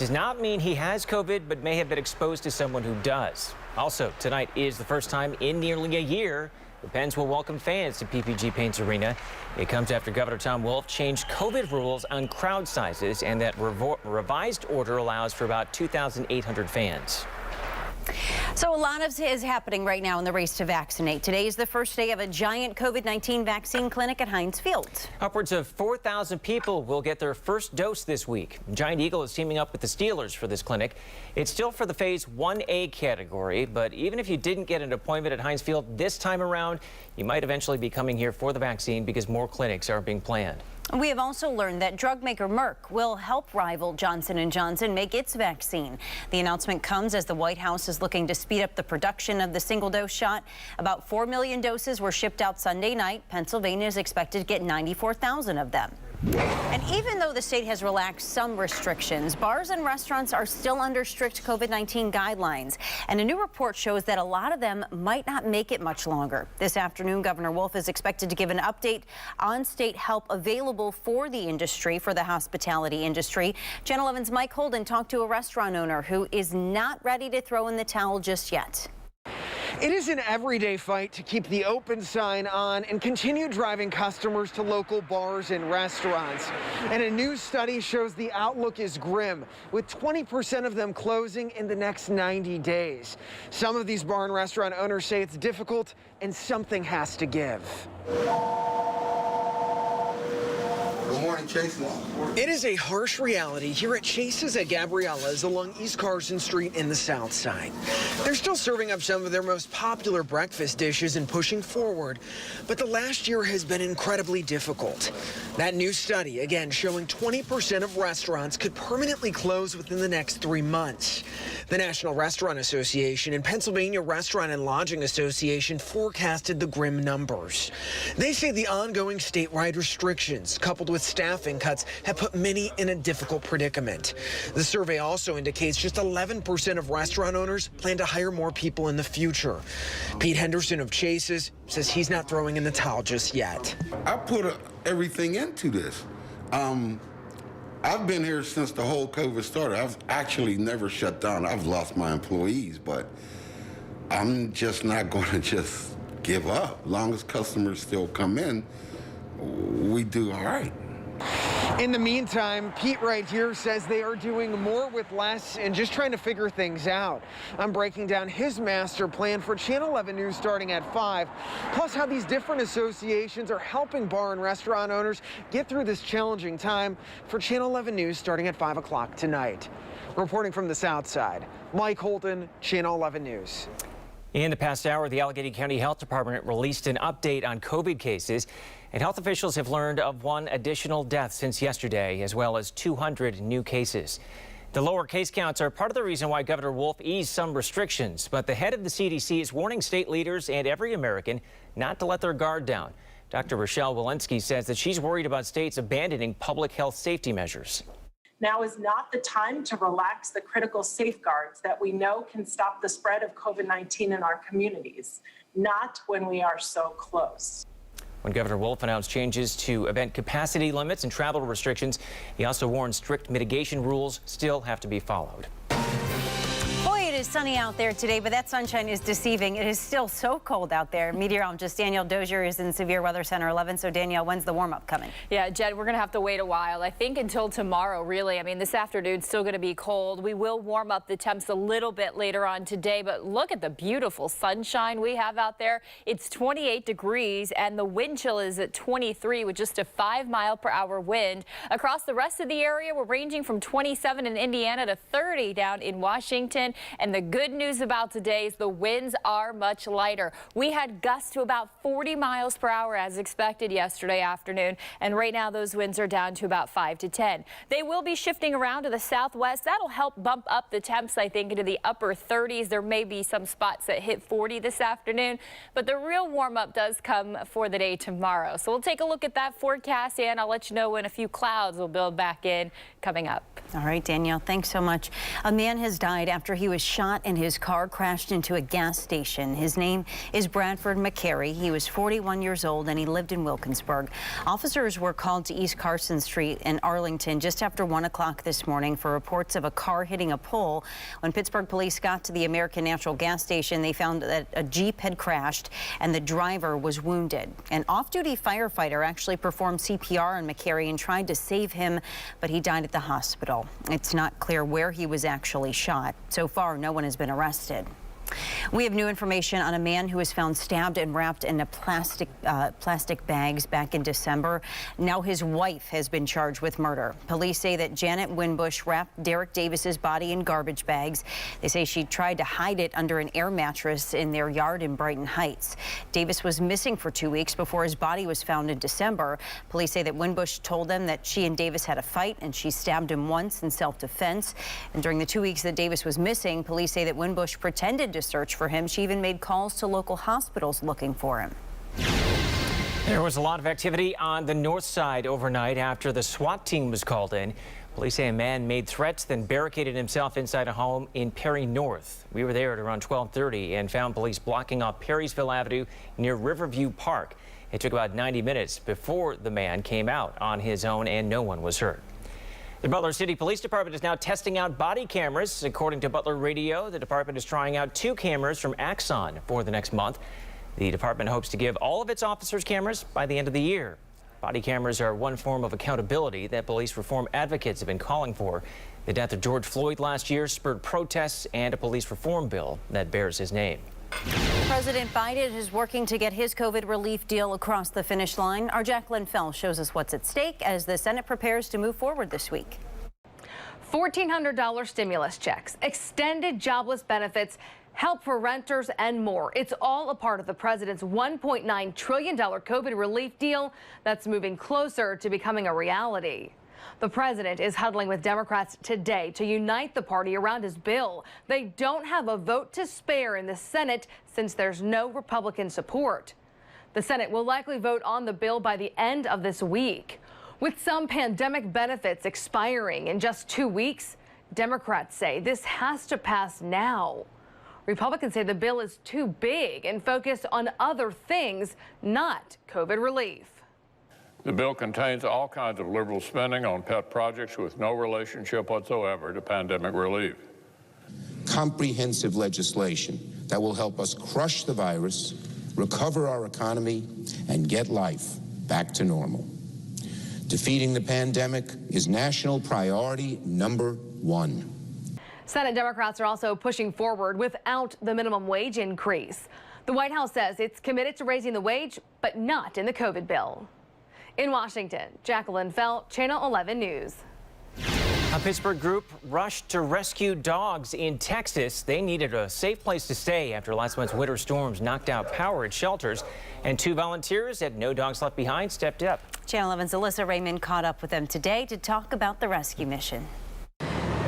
Does not mean he has COVID, but may have been exposed to someone who does. Also, tonight is the first time in nearly a year the Pens will welcome fans to PPG Paints Arena. It comes after Governor Tom Wolf changed COVID rules on crowd sizes, and that revised order allows for about 2,800 fans. So a lot is happening right now in the race to vaccinate. Today is the first day of a giant COVID-19 vaccine clinic at Heinz Field. Upwards of 4,000 people will get their first dose this week. Giant Eagle is teaming up with the Steelers for this clinic. It's still for the Phase 1A category, but even if you didn't get an appointment at Heinz Field this time around, you might eventually be coming here for the vaccine because more clinics are being planned. We have also learned that drug maker Merck will help rival Johnson & Johnson make its vaccine. The announcement comes as the White House is looking to speed up the production of the single-dose shot. About 4 million doses were shipped out Sunday night. Pennsylvania is expected to get 94,000 of them. And even though the state has relaxed some restrictions, bars and restaurants are still under strict COVID-19 guidelines. And a new report shows that a lot of them might not make it much longer. This afternoon, Governor Wolf is expected to give an update on state help available for the industry, for the hospitality industry. Channel 11's Mike Holden talked to a restaurant owner who is not ready to throw in the towel just yet. It is an everyday fight to keep the open sign on and continue driving customers to local bars and restaurants. And a new study shows the outlook is grim, with 20% of them closing in the next 90 days. Some of these bar and restaurant owners say it's difficult and something has to give. Good morning, Chase's. It is a harsh reality here at Chase's at Gabriella's along East Carson Street in the South Side. They're still serving up some of their most popular breakfast dishes and pushing forward, but the last year has been incredibly difficult. That new study, again, showing 20% of restaurants could permanently close within the next 3 months. The National Restaurant Association and Pennsylvania Restaurant and Lodging Association forecasted the grim numbers. They say the ongoing statewide restrictions, coupled with staffing cuts, have put many in a difficult predicament. The survey also indicates just 11% of restaurant owners plan to hire more people in the future. Pete Henderson of Chase's says he's not throwing in the towel just yet. I put everything into this. I've been here since the whole COVID started. I've actually never shut down. I've lost my employees, but I'm just not going to just give up. As long as customers still come in, we do all right. In the meantime, Pete right here says they are doing more with less and just trying to figure things out. I'm breaking down his master plan for Channel 11 News starting at 5, plus how these different associations are helping bar and restaurant owners get through this challenging time for Channel 11 News starting at 5 o'clock tonight. Reporting from the South Side, Mike Holden, Channel 11 News. In the past hour, the Allegheny County Health Department released an update on COVID cases, and health officials have learned of 1 additional death since yesterday, as well as 200 new cases. The lower case counts are part of the reason why Governor Wolf eased some restrictions, but the head of the CDC is warning state leaders and every American not to let their guard down. Dr. Rochelle Walensky says that she's worried about states abandoning public health safety measures. Now is not the time to relax the critical safeguards that we know can stop the spread of COVID-19 in our communities, not when we are so close. When Governor Wolf announced changes to event capacity limits and travel restrictions, he also warned strict mitigation rules still have to be followed. Boy, it is sunny out there today, but that sunshine is deceiving. It is still so cold out there. Meteorologist Danielle Dozier is in Severe Weather Center 11. So, Danielle, when's the warm-up coming? Yeah, Jed, we're going to have to wait a while. I think until tomorrow, really. I mean, this afternoon's still going to be cold. We will warm up the temps a little bit later on today, but look at the beautiful sunshine we have out there. It's 28 degrees, and the wind chill is at 23 with just a 5-mile-per-hour wind. Across the rest of the area, we're ranging from 27 in Indiana to 30 down in Washington. And the good news about today is the winds are much lighter. We had gusts to about 40 miles per hour as expected yesterday afternoon. And right now those winds are down to about 5 to 10. They will be shifting around to the southwest. That'll help bump up the temps, I think, into the upper 30s. There may be some spots that hit 40 this afternoon. But the real warm up does come for the day tomorrow. So we'll take a look at that forecast, and I'll let you know when a few clouds will build back in coming up. All right, Danielle, thanks so much. A man has died after he was shot shot and his car crashed into a gas station. His name is Bradford McCary. He was 41 years old and he lived in Wilkinsburg. Officers were called to East Carson Street in Arlington just after 1 o'clock this morning for reports of a car hitting a pole. When Pittsburgh police got to the American Natural gas station, they found that a Jeep had crashed and the driver was wounded. An off-duty firefighter actually performed CPR on McCary and tried to save him, but he died at the hospital. It's not clear where he was actually shot. So far, no one has been arrested. We have new information on a man who was found stabbed and wrapped in plastic bags back in December. Now his wife has been charged with murder. Police say that Janet Winbush wrapped Derek Davis's body in garbage bags. They say she tried to hide it under an air mattress in their yard in Brighton Heights. Davis was missing for 2 weeks before his body was found in December. Police say that Winbush told them that she and Davis had a fight and she stabbed him once in self-defense. And during the 2 weeks that Davis was missing, police say that Winbush pretended to search for him. She even made calls to local hospitals looking for him. There was a lot of activity on the north side overnight after the SWAT team was called in. Police say a man made threats, then barricaded himself inside a home in Perry North. We were there at around 12:30 and found police blocking off Perrysville Avenue near Riverview Park. It took about 90 minutes before the man came out on his own and no one was hurt. The Butler City Police Department is now testing out body cameras. According to Butler Radio, the department is trying out 2 cameras from Axon for the next month. The department hopes to give all of its officers cameras by the end of the year. Body cameras are one form of accountability that police reform advocates have been calling for. The death of George Floyd last year spurred protests and a police reform bill that bears his name. President Biden is working to get his COVID relief deal across the finish line. Our Jacqueline Fell shows us what's at stake as the Senate prepares to move forward this week. $1,400 stimulus checks, extended jobless benefits, help for renters, and more. It's all a part of the president's $1.9 trillion COVID relief deal that's moving closer to becoming a reality. The president is huddling with Democrats today to unite the party around his bill. They don't have a vote to spare in the Senate since there's no Republican support. The Senate will likely vote on the bill by the end of this week. With some pandemic benefits expiring in just 2 weeks, Democrats say this has to pass now. Republicans say the bill is too big and focused on other things, not COVID relief. The bill contains all kinds of liberal spending on pet projects with no relationship whatsoever to pandemic relief. Comprehensive legislation that will help us crush the virus, recover our economy, and get life back to normal. Defeating the pandemic is national priority number 1. Senate Democrats are also pushing forward without the minimum wage increase. The White House says it's committed to raising the wage, but not in the COVID bill. In Washington, Jacqueline Fell, Channel 11 News. A Pittsburgh group rushed to rescue dogs in Texas. They needed a safe place to stay after last month's winter storms knocked out power at shelters. And 2 volunteers at No Dogs Left Behind stepped up. Channel 11's Alyssa Raymond caught up with them today to talk about the rescue mission.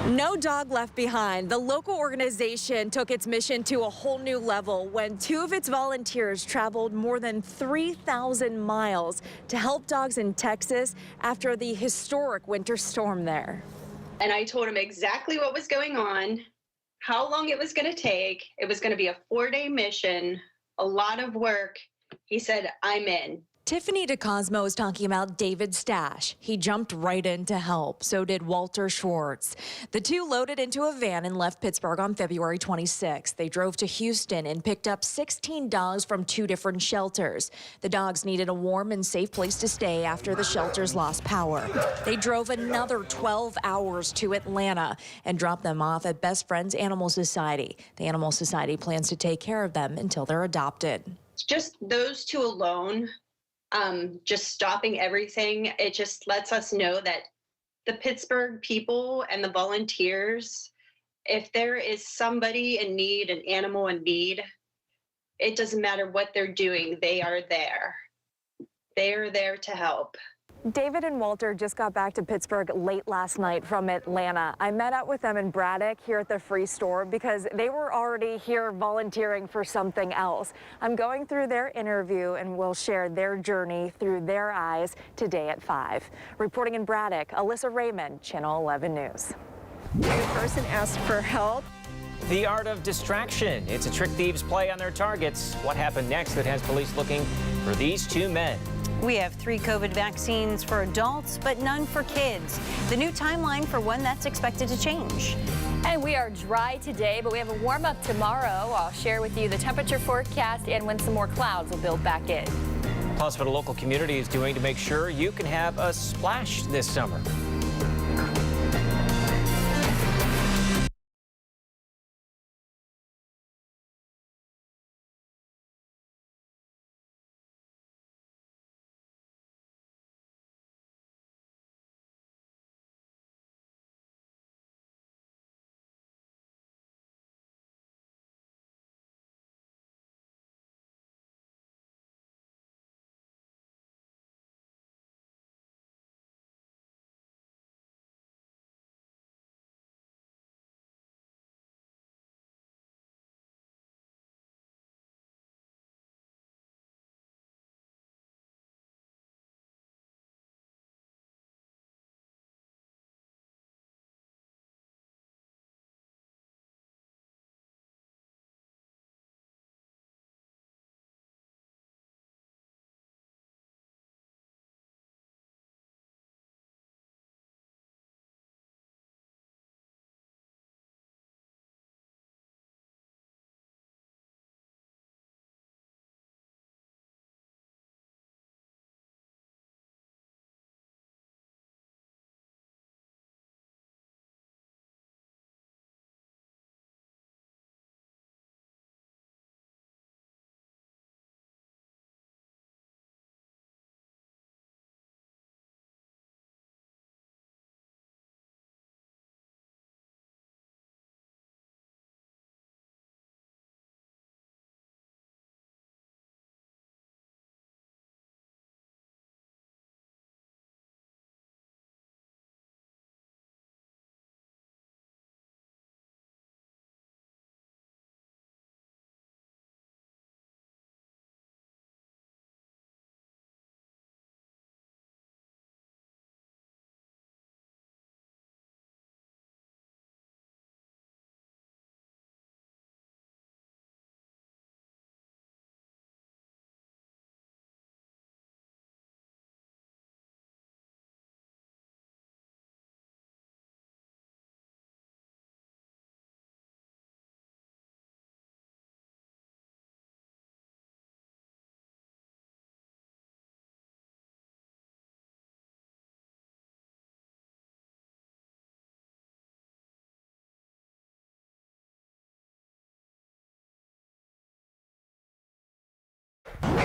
No Dog Left Behind. The local organization took its mission to a whole new level when 2 of its volunteers traveled more than 3,000 miles to help dogs in Texas after the historic winter storm there. And I told him exactly what was going on, how long it was going to take. It was going to be a 4-day mission, a lot of work. He said, I'm in. Tiffany DeCosmo is talking about David Stash. He jumped right in to help. So did Walter Schwartz. The 2 loaded into a van and left Pittsburgh on February 26th. They drove to Houston and picked up 16 dogs from 2 different shelters. The dogs needed a warm and safe place to stay after the shelters lost power. They drove another 12 hours to Atlanta and dropped them off at Best Friends Animal Society. The Animal Society plans to take care of them until they're adopted. Just those 2 alone. Just stopping everything, it just lets us know that the Pittsburgh people and the volunteers, if there is somebody in need, an animal in need, it doesn't matter what they're doing, they are there. They are there to help. David and Walter just got back to Pittsburgh late last night from Atlanta. I met up with them in Braddock here at the Free Store because they were already here volunteering for something else. I'm going through their interview and we'll share their journey through their eyes today at 5. Reporting in Braddock, Alyssa Raymond, Channel 11 News. The person asked for help. The art of distraction. It's a trick thieves play on their targets. What happened next that has police looking for these two men? We have 3 COVID vaccines for adults, but none for kids. The new timeline for when that's expected to change. And we are dry today, but we have a warm up tomorrow. I'll share with you the temperature forecast and when some more clouds will build back in. Plus, what a local community is doing to make sure you can have a splash this summer.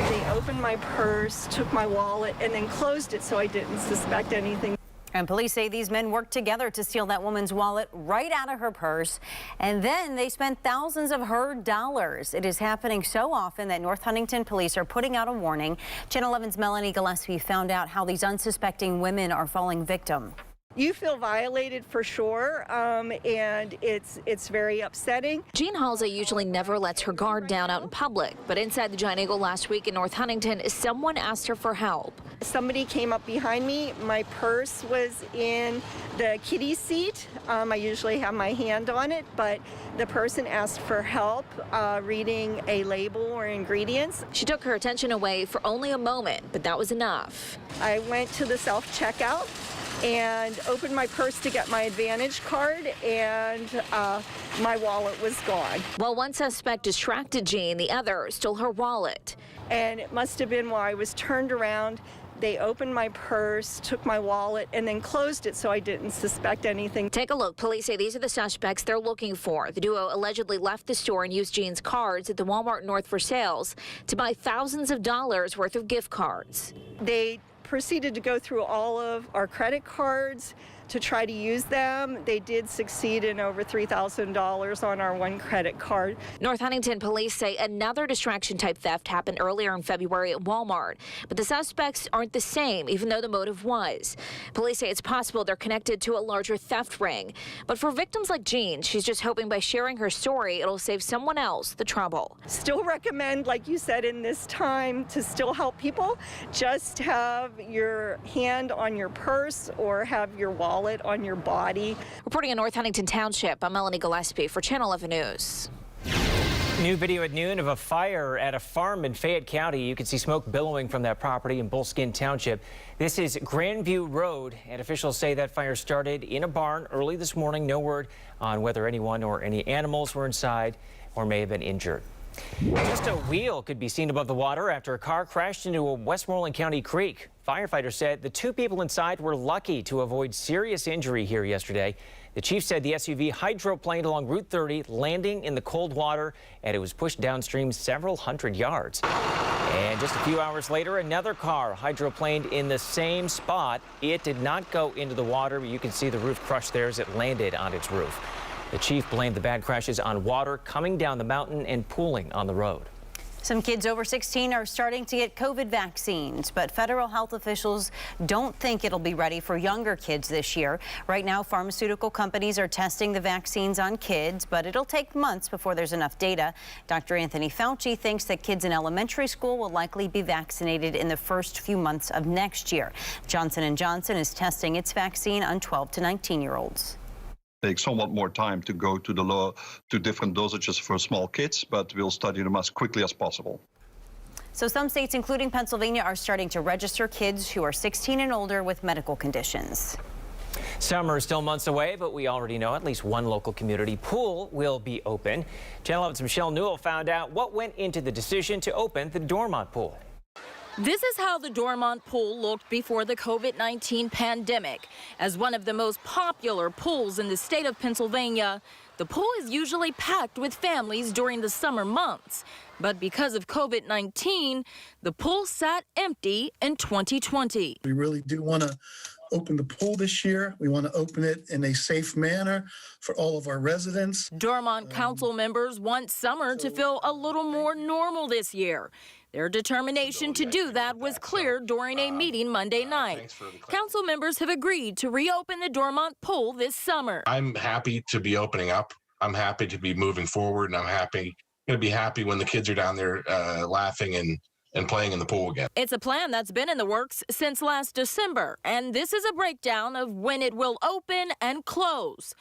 They opened my purse, took my wallet, and then closed it so I didn't suspect anything. And police say these men worked together to steal that woman's wallet right out of her purse. And then they spent thousands of her dollars. It is happening so often that North Huntington police are putting out a warning. Channel 11's Melanie Gillespie found out how these unsuspecting women are falling victim. You feel violated for sure, and it's very upsetting. Jean Halsey usually never lets her guard down out in public, but inside the Giant Eagle last week in North Huntington, someone asked her for help. Somebody came up behind me. My purse was in the kiddie seat. I usually have my hand on it, but the person asked for help reading a label or ingredients. She took her attention away for only a moment, but that was enough. I went to the self-checkout and opened my purse to get my Advantage card, and my wallet was gone. While one suspect distracted Jean, the other stole her wallet. And it must have been while I was turned around. They opened my purse, took my wallet, and then closed it so I didn't suspect anything. Take a look. Police say these are the suspects they're looking for. The duo allegedly left the store and used Jean's cards at the Walmart North for sales to buy thousands of dollars worth of gift cards. They proceeded to go through all of our credit cards to try to use them. They did succeed in over $3,000 on our one credit card. North Huntington police say another distraction type theft happened earlier in February at Walmart, but the suspects aren't the same, even though the motive was. Police say it's possible they're connected to a larger theft ring. But for victims like Jean, she's just hoping by sharing her story, it'll save someone else the trouble. Still recommend, like you said, in this time to still help people, just have your hand on your purse or have your wallet feel it on your body. Reporting in North Huntington Township, I'm Melanie Gillespie for Channel 11 News. New video at noon of a fire at a farm in Fayette County. You can see smoke billowing from that property in Bullskin Township. This is Grandview Road, and officials say that fire started in a barn early this morning. No word on whether anyone or any animals were inside or may have been injured. Just a wheel could be seen above the water after a car crashed into a Westmoreland County creek. Firefighters said the two people inside were lucky to avoid serious injury here yesterday. The chief said the SUV hydroplaned along Route 30, landing in the cold water, and it was pushed downstream several hundred yards. And just a few hours later, another car hydroplaned in the same spot. It did not go into the water, but you can see the roof crushed there as it landed on its roof. The chief blamed the bad crashes on water coming down the mountain and pooling on the road. Some kids over 16 are starting to get COVID vaccines, but federal health officials don't think it'll be ready for younger kids this year. Right now, pharmaceutical companies are testing the vaccines on kids, but it'll take months before there's enough data. Dr. Anthony Fauci thinks that kids in elementary school will likely be vaccinated in the first few months of next year. Johnson & Johnson is testing its vaccine on 12 to 19-year-olds. Take somewhat more time to go to different dosages for small kids, but we'll study them as quickly as possible. So some states, including Pennsylvania, are starting to register kids who are 16 and older with medical conditions. Summer is still months away, but we already know at least one local community pool will be open. Channel 11's Michelle Newell found out what went into the decision to open the Dormont pool. This is how the Dormont pool looked before the COVID-19 pandemic. As one of the most popular pools in the state of Pennsylvania, the pool is usually packed with families during the summer months. But because of COVID-19, the pool sat empty in 2020. We really do want to open the pool this year. We want to open it in a safe manner for all of our residents. Dormont council members want summer to feel a little more normal this year. Their determination to do that was clear during a meeting Monday night. Council members have agreed to reopen the Dormont pool this summer. I'm happy to be opening up. I'm happy to be moving forward, and I'm going to be happy when the kids are down there laughing and playing in the pool again. It's a plan that's been in the works since last December, and this is a breakdown of when it will open and close.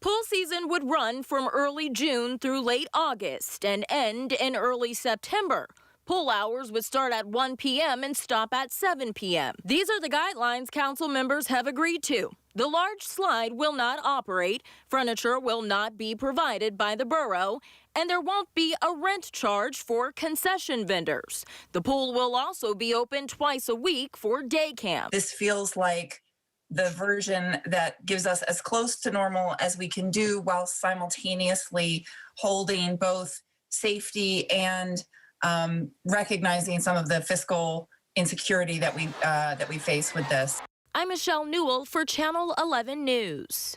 Pool season would run from early June through late August and end in early September. Pool hours would start at 1 p.m. and stop at 7 p.m. These are the guidelines council members have agreed to. The large slide will not operate, furniture will not be provided by the borough, and there won't be a rent charge for concession vendors. The pool will also be open twice a week for day camp. This feels like the version that gives us as close to normal as we can do while simultaneously holding both safety and recognizing some of the fiscal insecurity that we face with this. I'm Michelle Newell for Channel 11 News.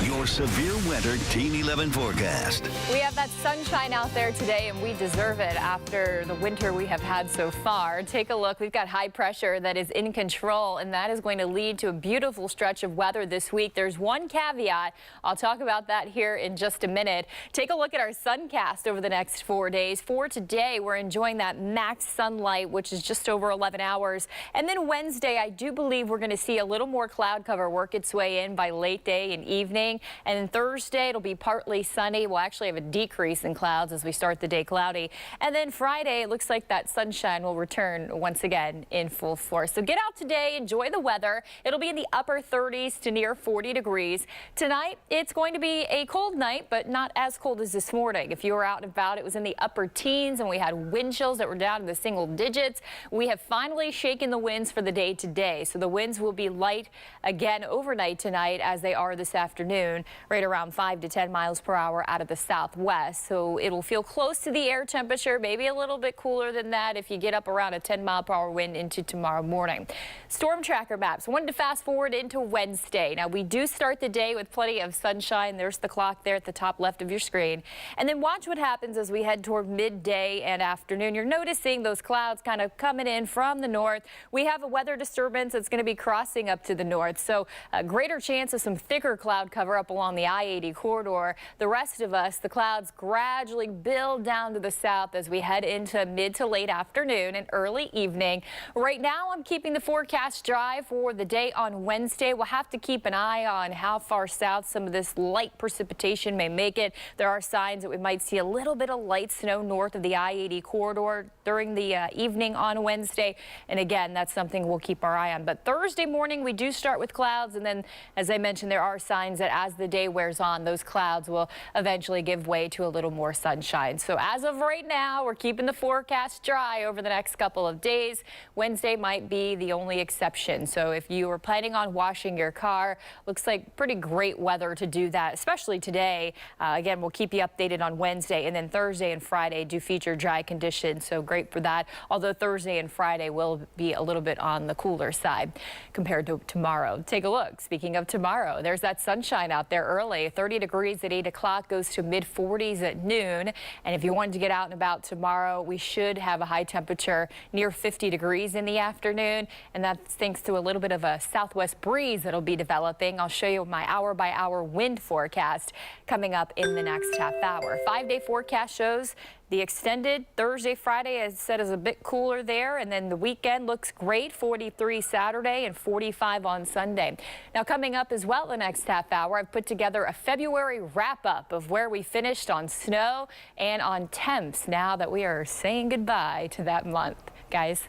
Your severe weather Team 11 forecast. We have that sunshine out there today, and we deserve it after the winter we have had so far. Take a look. We've got high pressure that is in control, and that is going to lead to a beautiful stretch of weather this week. There's one caveat. I'll talk about that here in just a minute. Take a look at our suncast over the next 4 days. For today, we're enjoying that max sunlight, which is just over 11 hours. And then Wednesday, I do believe we're going to see a little more cloud cover work its way in by late day and evening. And then Thursday, it'll be partly sunny. We'll actually have a decrease in clouds as we start the day cloudy. And then Friday, it looks like that sunshine will return once again in full force. So get out today, enjoy the weather. It'll be in the upper 30s to near 40 degrees. Tonight, it's going to be a cold night, but not as cold as this morning. If you were out and about, it was in the upper teens, and we had wind chills that were down in the single digits. We have finally shaken the winds for the day today. So the winds will be light again overnight tonight as they are this afternoon, right around 5 to 10 miles per hour out of the southwest. So it'll feel close to the air temperature, maybe a little bit cooler than that if you get up around a 10-mile-per-hour wind into tomorrow morning. Storm tracker maps. Wanted to fast forward into Wednesday. Now, we do start the day with plenty of sunshine. There's the clock there at the top left of your screen. And then watch what happens as we head toward midday and afternoon. You're noticing those clouds kind of coming in from the north. We have a weather disturbance that's going to be crossing up to the north. So a greater chance of some thicker cloud cover up purple on the I-80 corridor. The rest of us, the clouds gradually build down to the south as we head into mid to late afternoon and early evening. Right now, I'm keeping the forecast dry for the day on Wednesday. We'll have to keep an eye on how far south some of this light precipitation may make it. There are signs that we might see a little bit of light snow north of the I-80 corridor during the evening on Wednesday. And again, that's something we'll keep our eye on. But Thursday morning, we do start with clouds. And then, as I mentioned, there are signs that as the day wears on, those clouds will eventually give way to a little more sunshine. So as of right now, we're keeping the forecast dry over the next couple of days. Wednesday might be the only exception. So if you are planning on washing your car, looks like pretty great weather to do that, especially today. Again, we'll keep you updated on Wednesday, and then Thursday and Friday do feature dry conditions. So great for that. Although Thursday and Friday will be a little bit on the cooler side compared to tomorrow. Take a look. Speaking of tomorrow, there's that sunshine out there early. 30 degrees at 8 o'clock, goes to mid-40s at noon. And if you wanted to get out and about tomorrow, we should have a high temperature near 50 degrees in the afternoon. And that's thanks to a little bit of a southwest breeze that'll be developing. I'll show you my hour-by-hour wind forecast coming up in the next half hour. 5-day forecast shows the extended Thursday, Friday, as said, is a bit cooler there. And then the weekend looks great, 43 Saturday and 45 on Sunday. Now, coming up as well the next half hour, I've put together a February wrap-up of where we finished on snow and on temps now that we are saying goodbye to that month. Guys.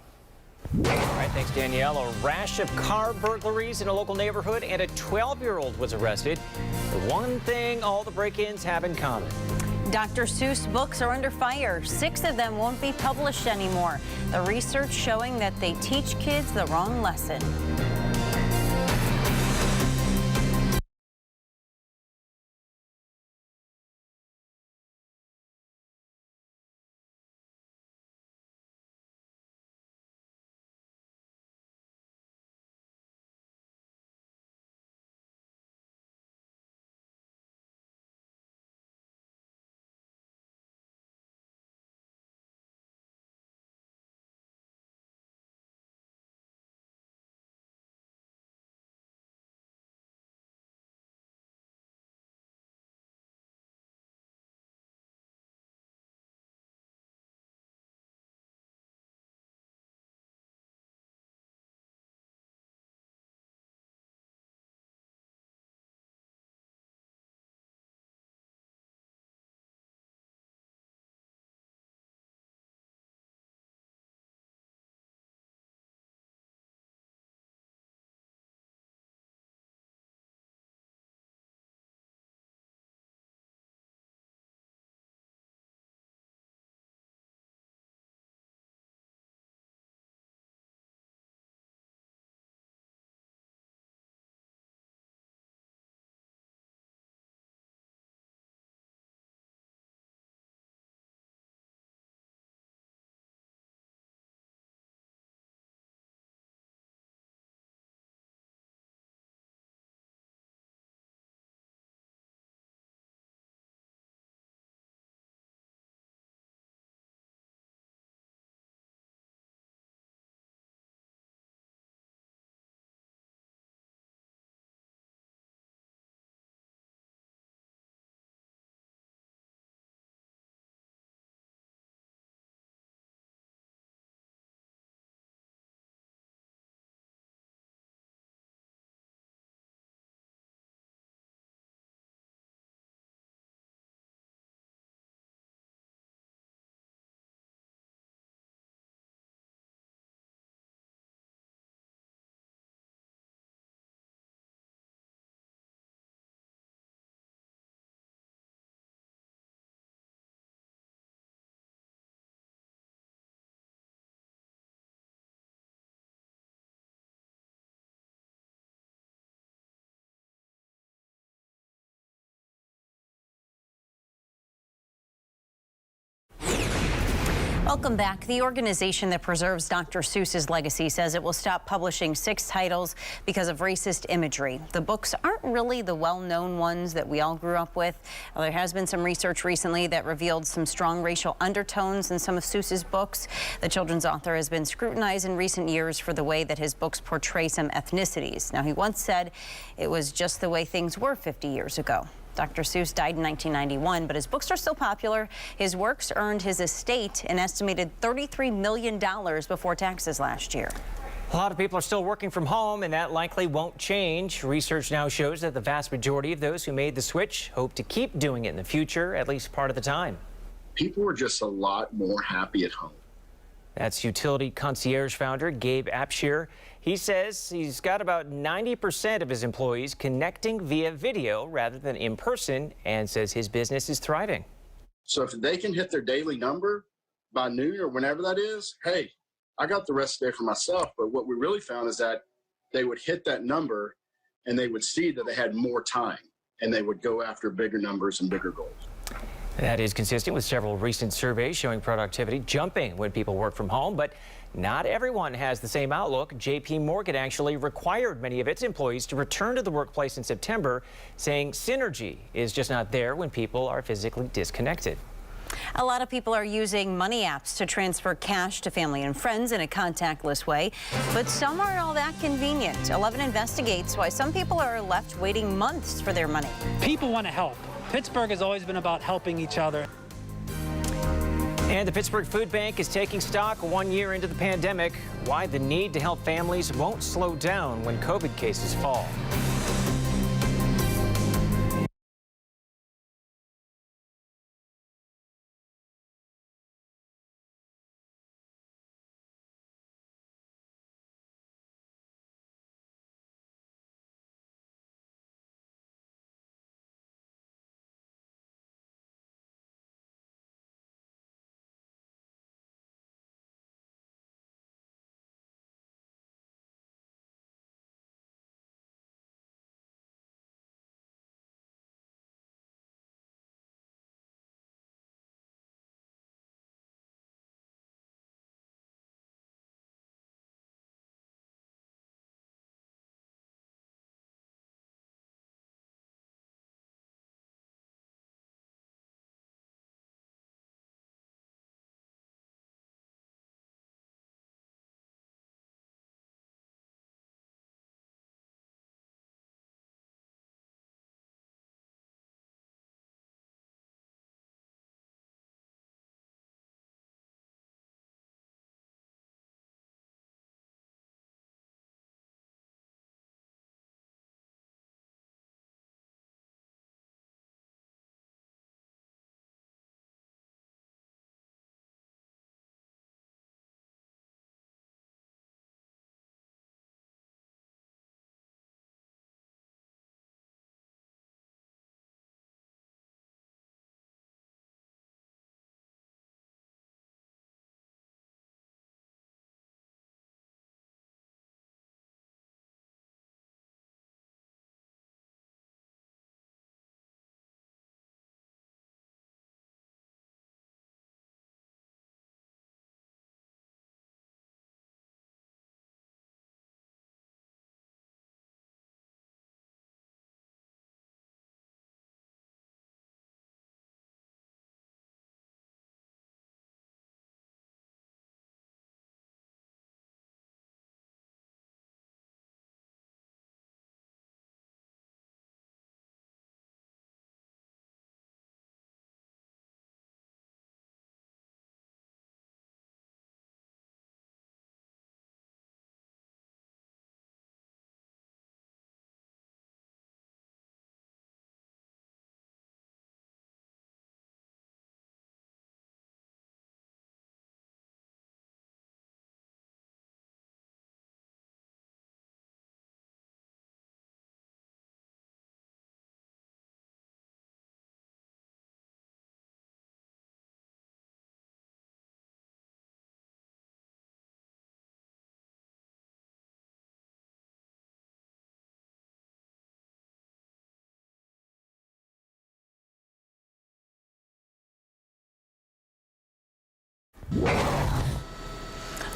All right, thanks, Danielle. A rash of car burglaries in a local neighborhood, and a 12-year-old was arrested. The one thing all the break-ins have in common. Dr. Seuss books are under fire. 6 of them won't be published anymore. The research showing that they teach kids the wrong lesson. Welcome back. The organization that preserves Dr. Seuss's legacy says it will stop publishing 6 titles because of racist imagery. The books aren't really the well-known ones that we all grew up with. There has been some research recently that revealed some strong racial undertones in some of Seuss's books. The children's author has been scrutinized in recent years for the way that his books portray some ethnicities. Now, he once said it was just the way things were 50 years ago. Dr. Seuss died in 1991, but his books are still popular. His works earned his estate an estimated $33 million before taxes last year. A lot of people are still working from home, and that likely won't change. Research now shows that the vast majority of those who made the switch hope to keep doing it in the future, at least part of the time. People are just a lot more happy at home. That's Utility Concierge founder Gabe Apshear. He says he's got about 90% of his employees connecting via video rather than in person, and says his business is thriving. So if they can hit their daily number by noon or whenever that is, hey, I got the rest of the day for myself. But what we really found is that they would hit that number and they would see that they had more time and they would go after bigger numbers and bigger goals. That is consistent with several recent surveys showing productivity jumping when people work from home, but not everyone has the same outlook. JP Morgan actually required many of its employees to return to the workplace in September, saying synergy is just not there when people are physically disconnected. A lot of people are using money apps to transfer cash to family and friends in a contactless way, but some aren't all that convenient. 11 investigates why some people are left waiting months for their money. People want to help. Pittsburgh has always been about helping each other. And the Pittsburgh Food Bank is taking stock 1 year into the pandemic. Why the need to help families won't slow down when COVID cases fall.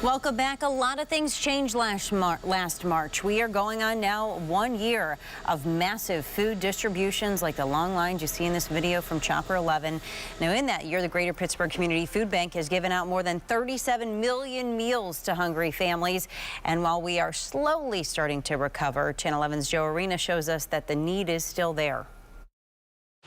Welcome back. A lot of things changed last March. We are going on now 1 year of massive food distributions like the long lines you see in this video from Chopper 11. Now in that year, the Greater Pittsburgh Community Food Bank has given out more than 37 million meals to hungry families. And while we are slowly starting to recover, Channel 11's Joe Arena shows us that the need is still there.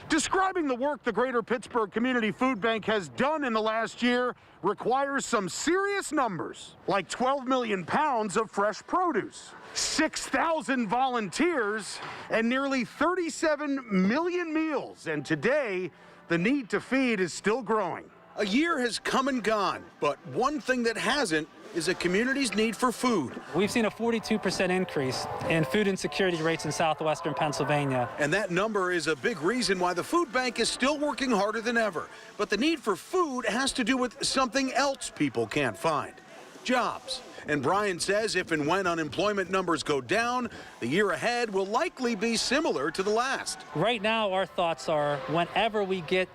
Describing the work the Greater Pittsburgh Community Food Bank has done in the last year requires some serious numbers, like 12 million pounds of fresh produce, 6,000 volunteers, and nearly 37 million meals. And today, the need to feed is still growing. A year has come and gone, but one thing that hasn't is a community's need for food. We've seen a 42% increase in food insecurity rates in southwestern Pennsylvania. And that number is a big reason why the food bank is still working harder than ever. But the need for food has to do with something else people can't find: jobs. And Brian says if and when unemployment numbers go down, the year ahead will likely be similar to the last. Right now, our thoughts are whenever we get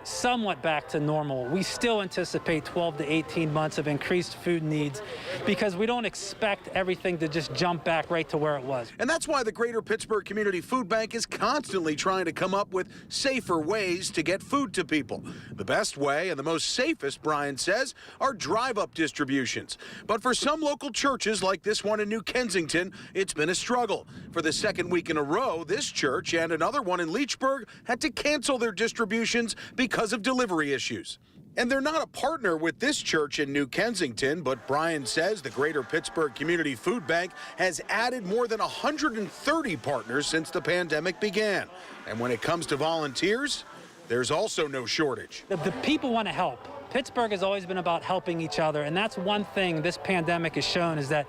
somewhat back to normal, we still anticipate 12 to 18 months of increased food needs because we don't expect everything to just jump back right to where it was. And that's why the Greater Pittsburgh Community Food Bank is constantly trying to come up with safer ways to get food to people. The best way and the most safest, Brian says, are drive-up distributions. But for some local churches like this one in New Kensington, it's been a struggle. For the second week in a row, this church and another one in Leechburg had to cancel their distributions because of delivery issues. And they're not a partner with this church in New Kensington, but Brian says the Greater Pittsburgh Community Food Bank has added more than 130 partners since the pandemic began. And when it comes to volunteers, there's also no shortage. The people want to help. Pittsburgh has always been about helping each other, and that's one thing this pandemic has shown is that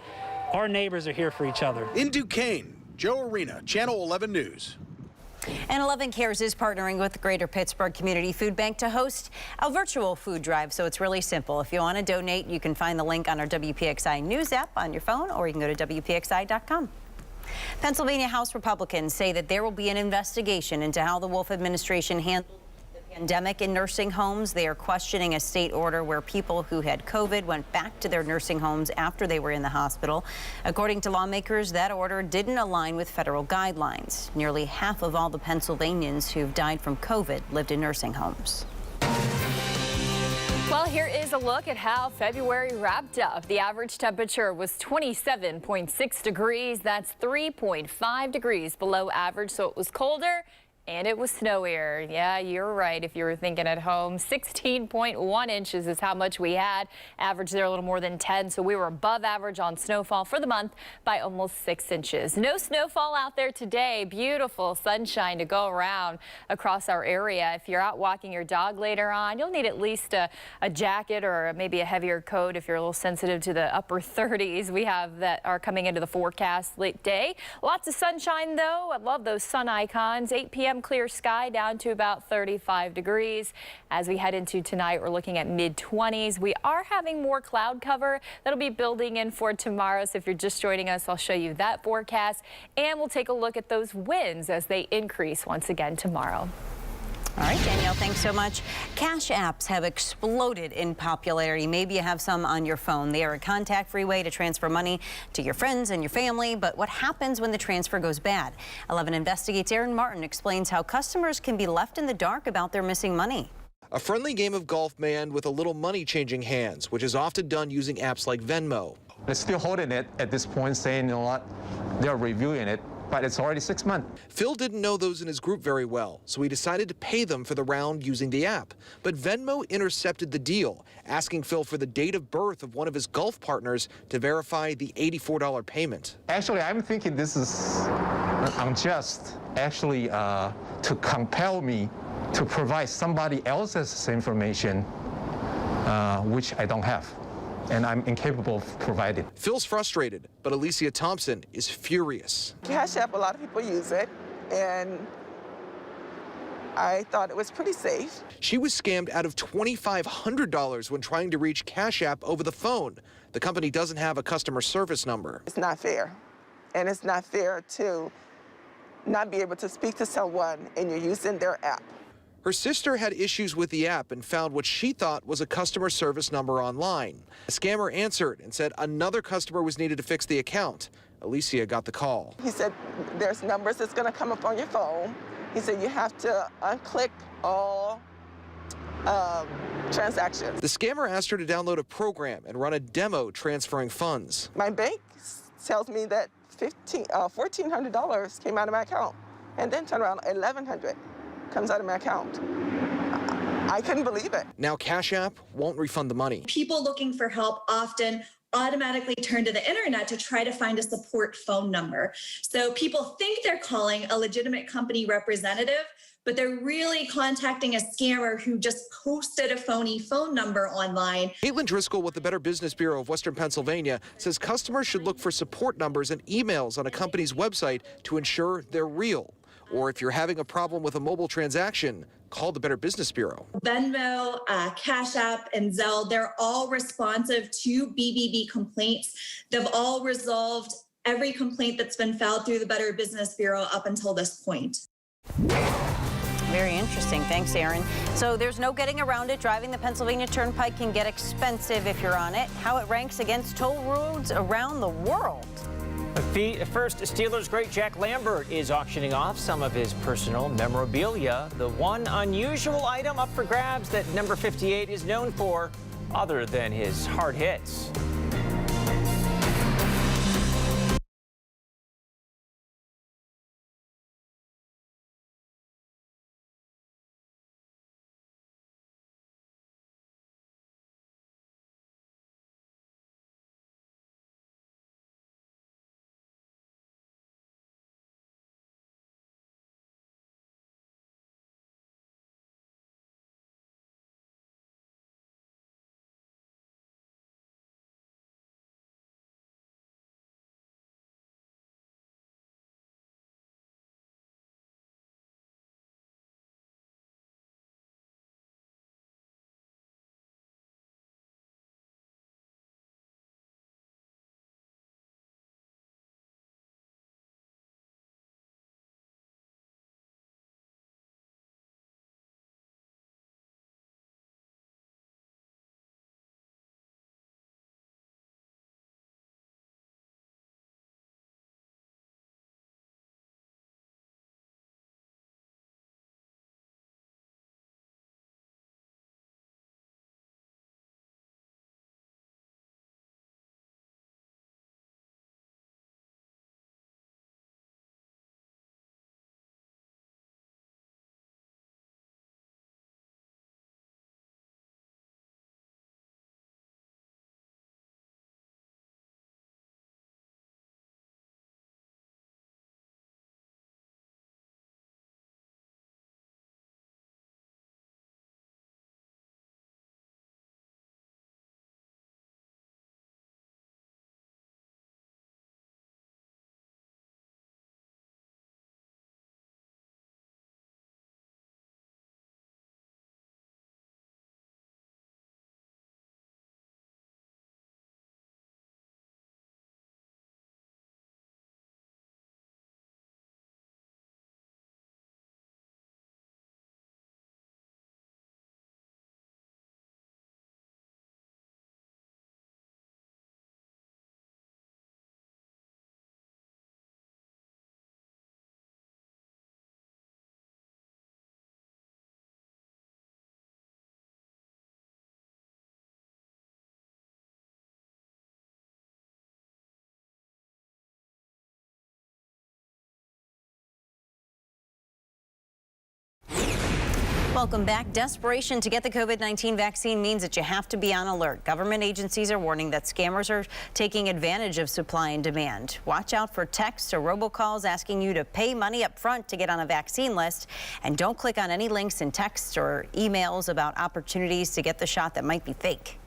our neighbors are here for each other. In Duquesne, Joe Arena, Channel 11 News. And 11 Cares is partnering with the Greater Pittsburgh Community Food Bank to host a virtual food drive. So it's really simple. If you want to donate, you can find the link on our WPXI News app on your phone, or you can go to WPXI.com. Pennsylvania House Republicans say that there will be an investigation into how the Wolf administration handled the pandemic in nursing homes. They are questioning a state order where people who had COVID went back to their nursing homes after they were in the hospital. According to lawmakers, that order didn't align with federal guidelines. Nearly half of all the Pennsylvanians who've died from COVID lived in nursing homes. Well, here is a look at how February wrapped up. The average temperature was 27.6 degrees. That's 3.5 degrees below average, so it was colder. And it was snowier. Yeah, you're right if you were thinking at home. 16.1 inches is how much we had. Average there a little more than 10, so we were above average on snowfall for the month by almost 6 inches. No snowfall out there today. Beautiful sunshine to go around across our area. If you're out walking your dog later on, you'll need at least a jacket or maybe a heavier coat if you're a little sensitive to the upper 30s. We have that are coming into the forecast late day. Lots of sunshine, though. I love those sun icons. 8 p.m. clear sky down to about 35 degrees. As we head into tonight, we're looking at mid-20s. We are having more cloud cover that'll be building in for tomorrow. So if you're just joining us, I'll show you that forecast. And we'll take a look at those winds as they increase once again tomorrow. All right, Danielle, thanks so much. Cash apps have exploded in popularity. Maybe you have some on your phone. They are a contact-free way to transfer money to your friends and your family. But what happens when the transfer goes bad? 11 Investigates' Aaron Martin explains how customers can be left in the dark about their missing money. A friendly game of golf may end with a little money changing hands, which is often done using apps like Venmo. They're still holding it at this point, saying, you know what, they're reviewing it. But it's already 6 months. Phil didn't know those in his group very well, so he decided to pay them for the round using the app. But Venmo intercepted the deal, asking Phil for the date of birth of one of his golf partners to verify the $84 payment. Actually, I'm thinking this is unjust, actually, to compel me to provide somebody else's information, which I don't have. And I'm incapable of providing. Phil's frustrated, but Alicia Thompson is furious. Cash App, a lot of people use it, and I thought it was pretty safe. She was scammed out of $2,500 when trying to reach Cash App over the phone. The company doesn't have a customer service number. It's not fair, and it's not fair to not be able to speak to someone and you're using their app. Her sister had issues with the app and found what she thought was a customer service number online. A scammer answered and said another customer was needed to fix the account. Alicia got the call. He said, there's numbers that's going to come up on your phone. He said, you have to unclick all transactions. The scammer asked her to download a program and run a demo transferring funds. My bank tells me that $1,400 came out of my account, and then turned around, $1,100 comes out of my account. I couldn't believe it. Now Cash App won't refund the money. People looking for help often automatically turn to the internet to try to find a support phone number. So people think they're calling a legitimate company representative, but they're really contacting a scammer who just posted a phony phone number online. Caitlin Driscoll with the Better Business Bureau of Western Pennsylvania says customers should look for support numbers and emails on a company's website to ensure they're real. Or if you're having a problem with a mobile transaction, call the Better Business Bureau. Venmo, Cash App, and Zelle, they're all responsive to BBB complaints. They've all resolved every complaint that's been filed through the Better Business Bureau up until this point. Very interesting. Thanks, Aaron. So there's no getting around it. Driving the Pennsylvania Turnpike can get expensive if you're on it. How it ranks against toll roads around the world. First, Steelers great Jack Lambert is auctioning off some of his personal memorabilia. The one unusual item up for grabs that number 58 is known for, other than his hard hits. Welcome back. Desperation to get the COVID-19 vaccine means that you have to be on alert. Government agencies are warning that scammers are taking advantage of supply and demand. Watch out for texts or robocalls asking you to pay money up front to get on a vaccine list. And don't click on any links in texts or emails about opportunities to get the shot that might be fake.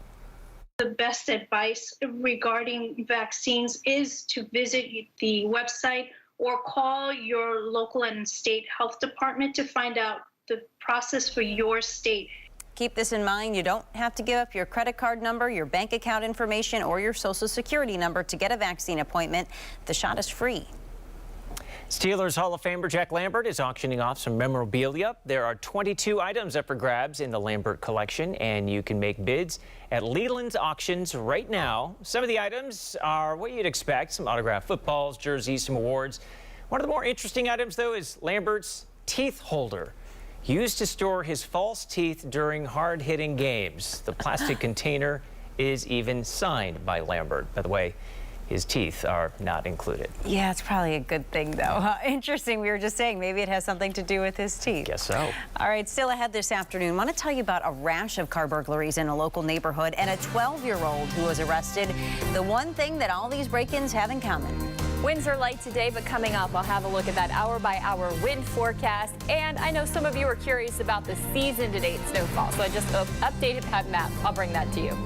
The best advice regarding vaccines is to visit the website or call your local and state health department to find out the process for your state. Keep this in mind. You don't have to give up your credit card number, your bank account information, or your social security number to get a vaccine appointment. The shot is free. Steelers Hall of Famer Jack Lambert is auctioning off some memorabilia. There are 22 items up for grabs in the Lambert collection, and you can make bids at Leland's auctions right now. Some of the items are what you'd expect: some autographed footballs, jerseys, some awards. One of the more interesting items, though, is Lambert's teeth holder, used to store his false teeth during hard-hitting games. The plastic container is even signed by Lambert. By the way, his teeth are not included. Yeah, it's probably a good thing, though. Interesting. We were just saying maybe it has something to do with his teeth. Guess so. All right, still ahead this afternoon, I want to tell you about a rash of car burglaries in a local neighborhood and a 12-year-old who was arrested. The one thing that all these break-ins have in common. Winds are light today, but coming up, I'll have a look at that hour-by-hour wind forecast. And I know some of you are curious about the season-to-date snowfall, so I just updated that map. I'll bring that to you.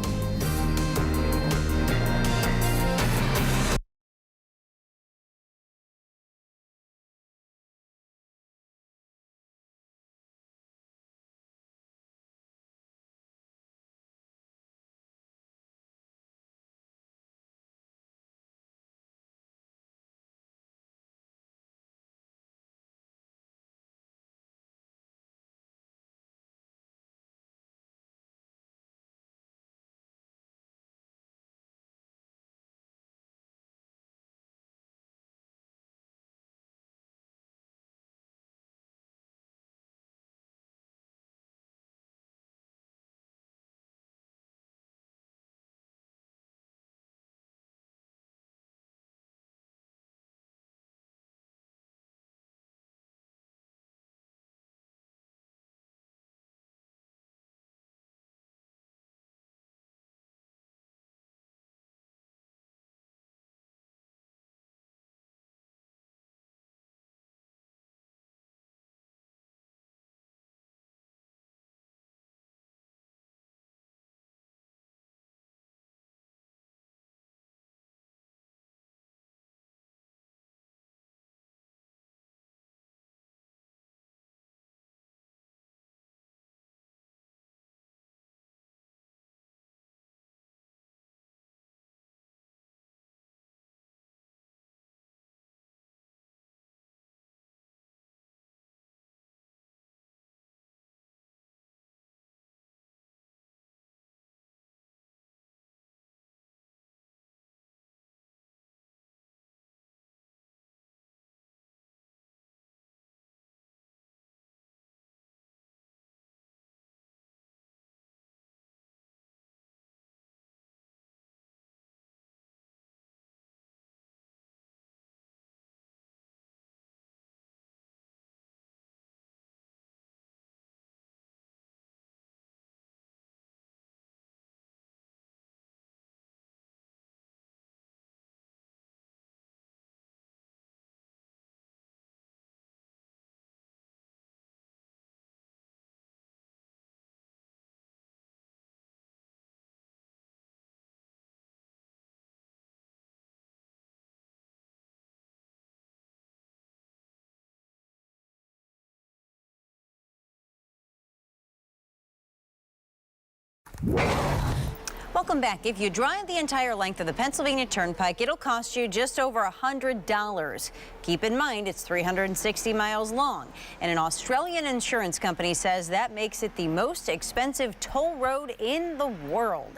Welcome back. If you drive the entire length of the Pennsylvania Turnpike, it'll cost you just over $100. Keep in mind, it's 360 miles long, and an Australian insurance company says that makes it the most expensive toll road in the world.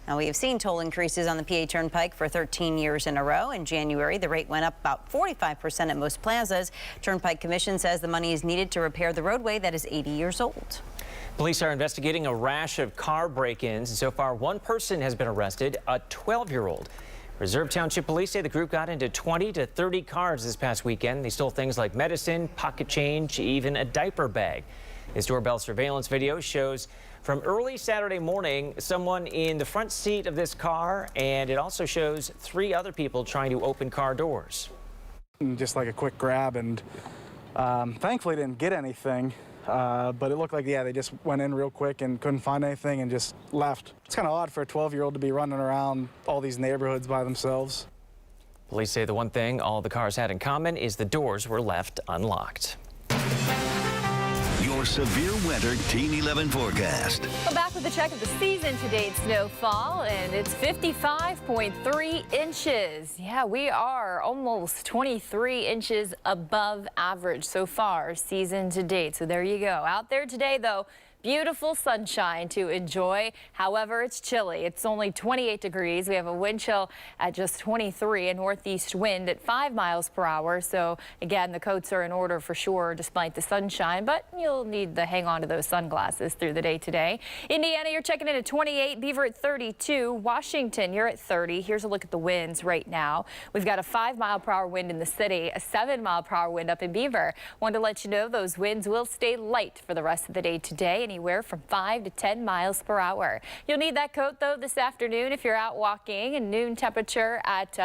Now, we have seen toll increases on the PA Turnpike for 13 years in a row. In January, the rate went up about 45% at most plazas. Turnpike Commission says the money is needed to repair the roadway that is 80 years old. Police are investigating a rash of car break-ins, and so far one person has been arrested, a 12-year-old. Reserve Township Police say the group got into 20 to 30 cars this past weekend. They stole things like medicine, pocket change, even a diaper bag. This doorbell surveillance video shows from early Saturday morning someone in the front seat of this car, and it also shows 3 other people trying to open car doors. Just like a quick grab, and thankfully didn't get anything. But it looked like, yeah, they just went in real quick and couldn't find anything and just left. It's kind of odd for a 12-year-old to be running around all these neighborhoods by themselves. Police say the one thing all the cars had in common is the doors were left unlocked. Your your severe winter Teen 11 forecast. Well, back with a check of the season-to-date snowfall, and it's 55.3 inches. Yeah, we are almost 23 inches above average so far season-to-date. So there you go. Out there today, though, beautiful sunshine to enjoy. However, it's chilly. It's only 28 degrees. We have a wind chill at just 23, a northeast wind at 5 miles per hour. So again, the coats are in order for sure despite the sunshine, but you'll need to hang on to those sunglasses through the day today. Indiana, you're checking in at 28, Beaver at 32, Washington, you're at 30. Here's a look at the winds right now. We've got a 5 mile per hour wind in the city, a 7 mile per hour wind up in Beaver. Wanted to let you know those winds will stay light for the rest of the day today, anywhere from 5 to 10 miles per hour. You'll need that coat, though, this afternoon if you're out walking. And noon temperature at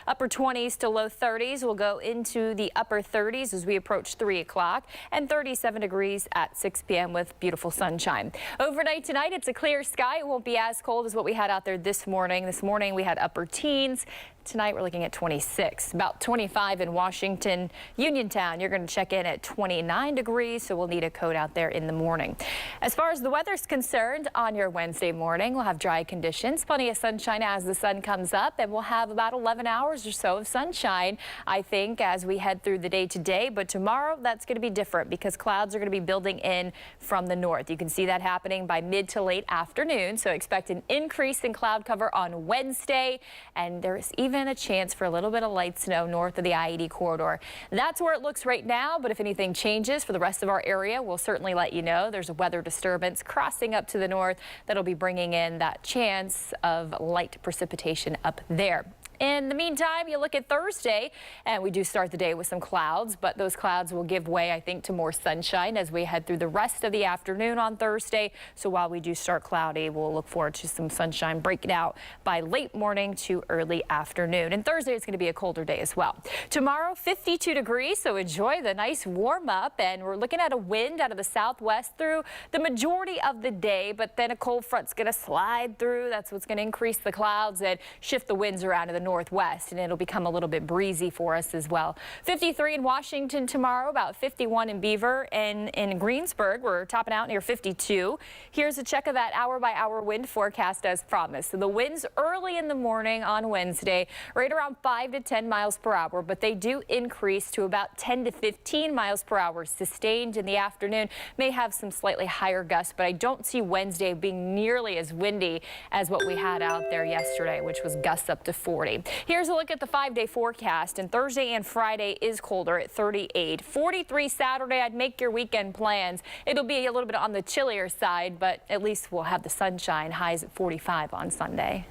upper 20s to low 30s. We'll go into the upper 30s as we approach 3 o'clock, and 37 degrees at 6 p.m. with beautiful sunshine. Overnight tonight, it's a clear sky. It won't be as cold as what we had out there this morning. This morning, we had upper teens. Tonight, we're looking at 26, about 25 in Washington. Uniontown, you're going to check in at 29 degrees, so we'll need a coat out there in the morning. As far as the weather's concerned, on your Wednesday morning, we'll have dry conditions, plenty of sunshine as the sun comes up, and we'll have about 11 hours or so of sunshine, I think, as we head through the day today. But tomorrow, that's going to be different because clouds are going to be building in from the north. You can see that happening by mid to late afternoon, so expect an increase in cloud cover on Wednesday, and there's even a chance for a little bit of light snow north of the I-80 corridor. That's where it looks right now, but if anything changes for the rest of our area, we'll certainly let you know. There's a weather disturbance crossing up to the north that'll be bringing in that chance of light precipitation up there. In the meantime, you look at Thursday, and we do start the day with some clouds, but those clouds will give way, I think, to more sunshine as we head through the rest of the afternoon on Thursday. So while we do start cloudy, we'll look forward to some sunshine breaking out by late morning to early afternoon. And Thursday, it's going to be a colder day as well. Tomorrow, 52 degrees, so enjoy the nice warm up. And we're looking at a wind out of the southwest through the majority of the day, but then a cold front's going to slide through. That's what's going to increase the clouds and shift the winds around to the northwest, and it'll become a little bit breezy for us as well. 53 in Washington tomorrow, about 51 in Beaver, and in Greensburg, we're topping out near 52. Here's a check of that hour-by-hour wind forecast as promised. So the winds early in the morning on Wednesday, right around 5 to 10 miles per hour, but they do increase to about 10 to 15 miles per hour sustained in the afternoon. May have some slightly higher gusts, but I don't see Wednesday being nearly as windy as what we had out there yesterday, which was gusts up to 40. Here's a look at the 5-day forecast, and Thursday and Friday is colder at 38. 43 Saturday. I'd make your weekend plans. It'll be a little bit on the chillier side, but at least we'll have the sunshine. Highs at 45 on Sunday.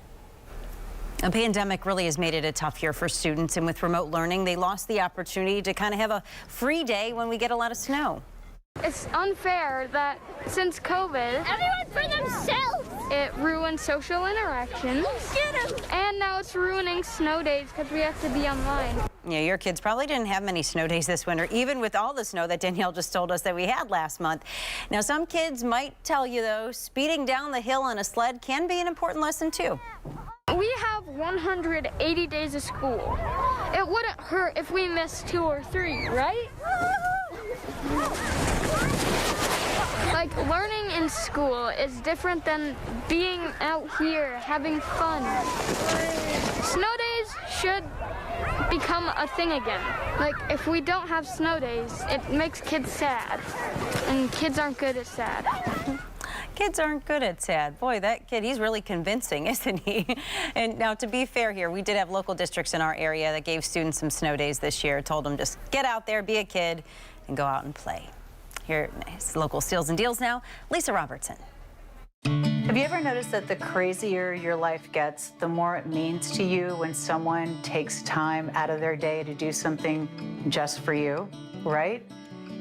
The pandemic really has made it a tough year for students, and with remote learning, they lost the opportunity to kind of have a free day when we get a lot of snow. It's unfair that since COVID, everyone for themselves, it ruined social interactions. And now it's ruining snow days because we have to be online. Yeah, your kids probably didn't have many snow days this winter, even with all the snow that Danielle just told us that we had last month. Now, some kids might tell you, though, speeding down the hill on a sled can be an important lesson, too. We have 180 days of school. It wouldn't hurt if we missed 2 or 3, right? Like, learning in school is different than being out here having fun. Snow days should become a thing again. Like, if we don't have snow days, it makes kids sad. And kids aren't good at sad. Kids aren't good at sad. Boy, that kid, he's really convincing, isn't he? And now, to be fair here, we did have local districts in our area that gave students some snow days this year, told them just get out there, be a kid, and go out and play. Here is local Steals and Deals now, Lisa Robertson. Have you ever noticed that the crazier your life gets, the more it means to you when someone takes time out of their day to do something just for you, right?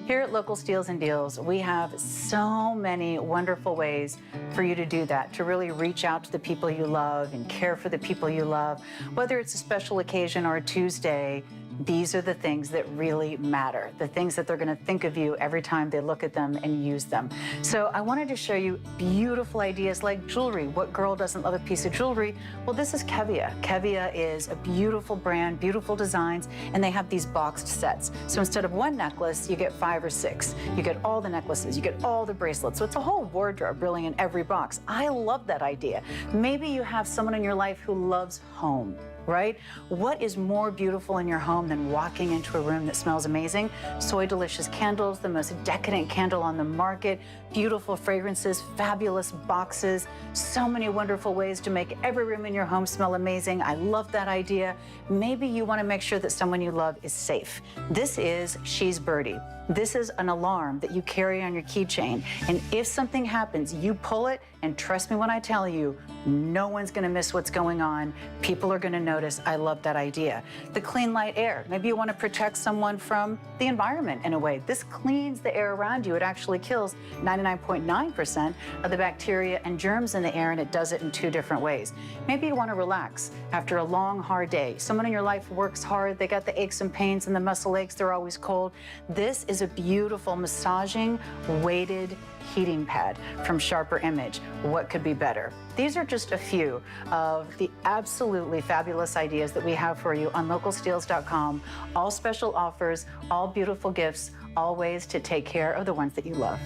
Here at Local Steals and Deals, we have so many wonderful ways for you to do that, to really reach out to the people you love and care for the people you love. Whether it's a special occasion or a Tuesday, These are the things that really matter, the things that they're going to think of you every time they look at them and use them. So I wanted to show you beautiful ideas like jewelry. What girl doesn't love a piece of jewelry? Well, this is Kevia. Kevia is a beautiful brand, beautiful designs, and they have these boxed sets. So instead of one necklace, you get 5 or 6. You get all the necklaces, you get all the bracelets. So it's a whole wardrobe really in every box. I love that idea. Maybe you have someone in your life who loves home, right? What is more beautiful in your home than walking into a room that smells amazing? Soy Delicious candles, the most decadent candle on the market, beautiful fragrances, fabulous boxes, so many wonderful ways to make every room in your home smell amazing. I love that idea. Maybe you want to make sure that someone you love is safe. This is She's Birdie. This is an alarm that you carry on your keychain. And if something happens, you pull it, and trust me when I tell you, no one's going to miss what's going on. People are going to notice. I love that idea. The Clean Light Air. Maybe you want to protect someone from the environment in a way. This cleans the air around you. It actually kills 99.9% of the bacteria and germs in the air, and it does it in 2 different ways. Maybe you want to relax after a long, hard day. Someone in your life works hard. They got the aches and pains and the muscle aches. They're always cold. This is a beautiful massaging, weighted heating pad from Sharper Image. What could be better? These are just a few of the absolutely fabulous ideas that we have for you on localsteels.com. All special offers, all beautiful gifts, all ways to take care of the ones that you love.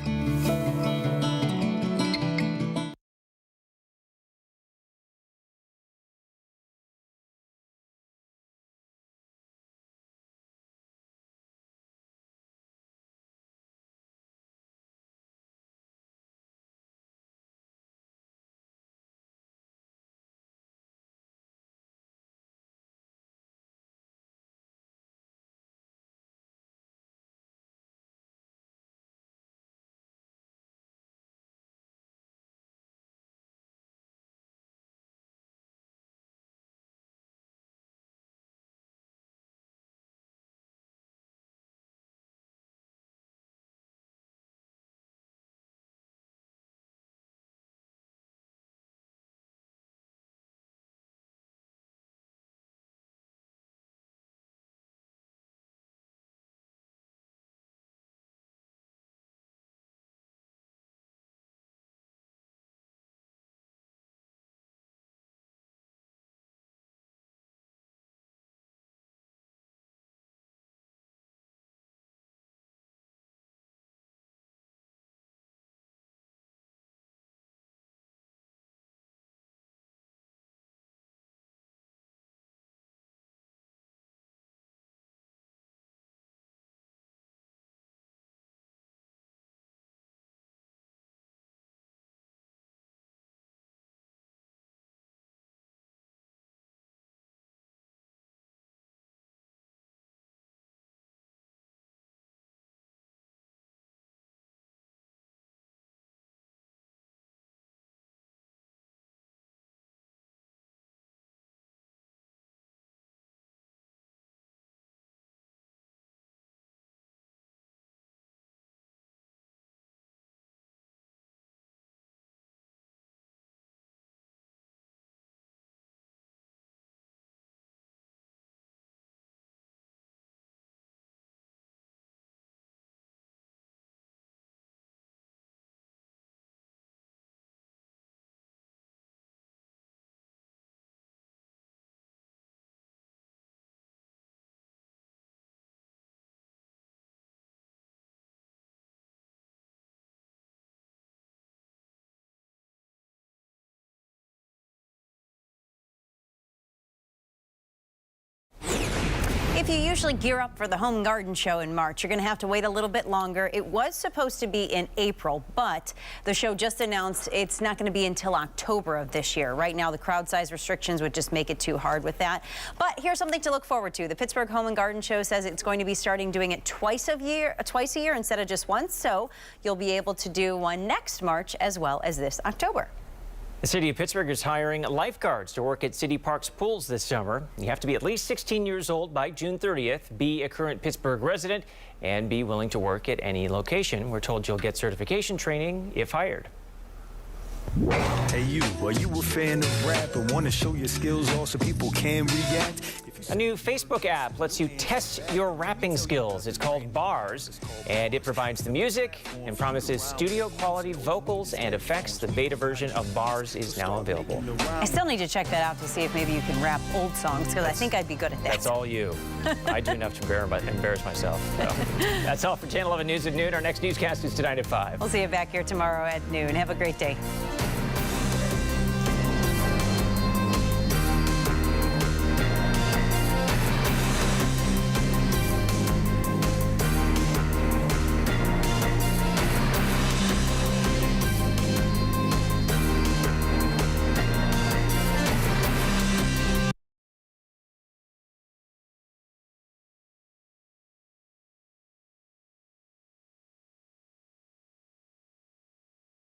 If you usually gear up for the Home and Garden Show in March, you're going to have to wait a little bit longer. It was supposed to be in April, but the show just announced it's not going to be until October of this year. Right now, the crowd size restrictions would just make it too hard with that. But here's something to look forward to. The Pittsburgh Home and Garden Show says it's going to be starting doing it twice a year instead of just once. So you'll be able to do one next March as well as this October. The city of Pittsburgh is hiring lifeguards to work at City Park's pools this summer. You have to be at least 16 years old by June 30th, be a current Pittsburgh resident, and be willing to work at any location. We're told you'll get certification training if hired. Hey you, are you a fan of rap and want to show your skills all so people can react? A new Facebook app lets you test your rapping skills. It's called Bars, and it provides the music and promises studio quality vocals and effects. The beta version of Bars is now available. I still need to check that out to see if maybe you can rap old songs, because I think I'd be good at that. That's all you. I do enough to embarrass myself. So. That's all for Channel 11 News at noon. Our next newscast is tonight at 5. We'll see you back here tomorrow at noon. Have a great day.